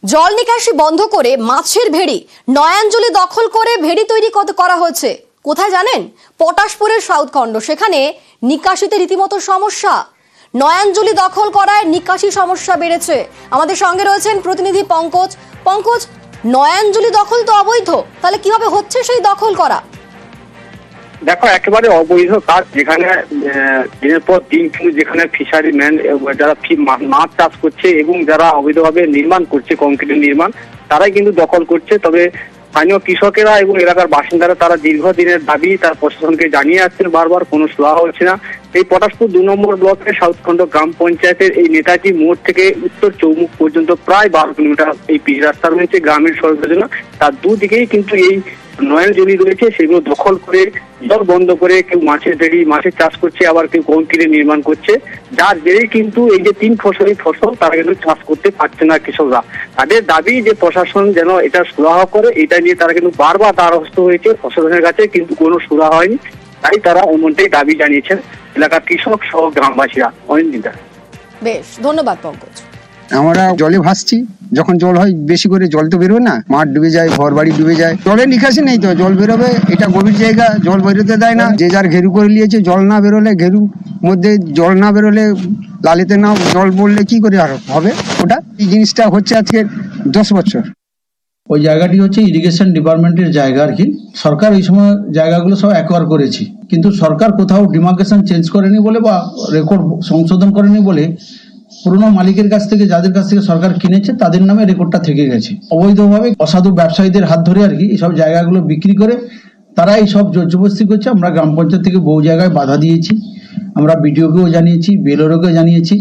জল নিকাশি বন্ধ করে মাছের ভেড়ি নয়াঞ্জলি দখল করে ভেড়ি তৈরি করা হয়েছে। কোথায় জানেন? পটাশপুরের সাউথখণ্ড। সেখানে নিকাশিতে রীতিমতো সমস্যা। নয়াঞ্জলি দখল করায় নিকাশি সমস্যা বেড়েছে। আমাদের সঙ্গে রয়েছেন প্রতিনিধি পঙ্কজ। পঙ্কজ, নয়াঞ্জলি দখল তো অবৈধ, তাহলে কিভাবে হচ্ছে সেই দখল করা? দেখো, একেবারে অবৈধ কাজ। যেখানে দিনের পর দিন কিন্তু যেখানে ফিশারি ম্যান যারা মাছ চাষ করছে এবং যারা অবৈধভাবে নির্মাণ করছে, কংক্রিটের নির্মাণ, তারাই কিন্তু দখল করছে। তবে স্থানীয় কৃষকেরা এবং এলাকার বাসিন্দারা তারা দীর্ঘদিনের দাবি তার প্রশাসনকে জানিয়ে আসছেন, বারবার কোনো সুরাহা হচ্ছে না। এই পটাশপুর 2 নম্বর ব্লকের সাউথখণ্ড গ্রাম পঞ্চায়েতের এই নেতাজি মোড় থেকে উত্তর চৌমুখ পর্যন্ত প্রায় 12 কিলোমিটার এই পিচ রাস্তা রয়েছে গ্রামের সড়কের জন্য। তার দুদিকেই কিন্তু এই নয়াঞ্জলি রয়েছে, সেগুলো দখল করে জল বন্ধ করে কেউ মাছের ভেড়ি, মাছের চাষ করছে, আবার কেউ কংক্রিটের নির্মাণ করছে। যার জেরেই কিন্তু এই যে 3 ফসলি ফসল তারা কিন্তু চাষ করতে পারছে না কৃষকরা। তাদের দাবি যে প্রশাসন যেন এটা সুরাহা করে, এটা নিয়ে তারা কিন্তু বারবার দ্বারস্থ হয়েছে প্রশাসনের কাছে, কিন্তু কোনো সুরাহা হয়নি। তাই তারা এমনটাই দাবি জানিয়েছেন এলাকার কৃষক সহ গ্রামবাসীরা। অনিন্দিতা, বেশ, ধন্যবাদ পঙ্কজ। আমরা জলে ভাসছি, যখন জল হয় বেশি করে জল তো বেরোবে না, মাঠ ডুবে যায়, ঘর বাড়ি ডুবে যায়, জলের নিকাশি নেই তো জল বেরোবে। এটা গভীর জায়গা, জল বেরোতে দেয় না। যে যার ঘেরু করে নিয়েছে, জল না বেরোলে, ঘেরু মধ্যে জল না বেরোলে, লালিতে না জল পড়লে কি করে আর হবে ওটা? এই জিনিসটা হচ্ছে আজকে 10 বছর। ওই জায়গাটি হচ্ছে ইরিগেশন ডিপার্টমেন্টের জায়গা আর কি। সরকার ওই সময় জায়গাগুলো সব অ্যাকোয়ার করেছি, কিন্তু সরকার কোথাও ডিমার্কেশন চেঞ্জ করেনি বলে বা রেকর্ড সংশোধন করেনি বলে পুরনো মালিকের কাছ থেকে, যাদের কাছ থেকে সরকার কিনেছে, তাদের নামে রেকর্ডটা থেকে গেছে। অবৈধভাবে অসাধু ব্যবসায়ীদের হাত ধরে আর কি এইসব জায়গাগুলো বিক্রি করে তারা এইসব জোরজবস্তি করছে। আমরা গ্রাম পঞ্চায়েত থেকে বহু জায়গায় বাধা দিয়েছি, আমরা বিডিওকেও জানিয়েছি, বিএলআরওকেও জানিয়েছি।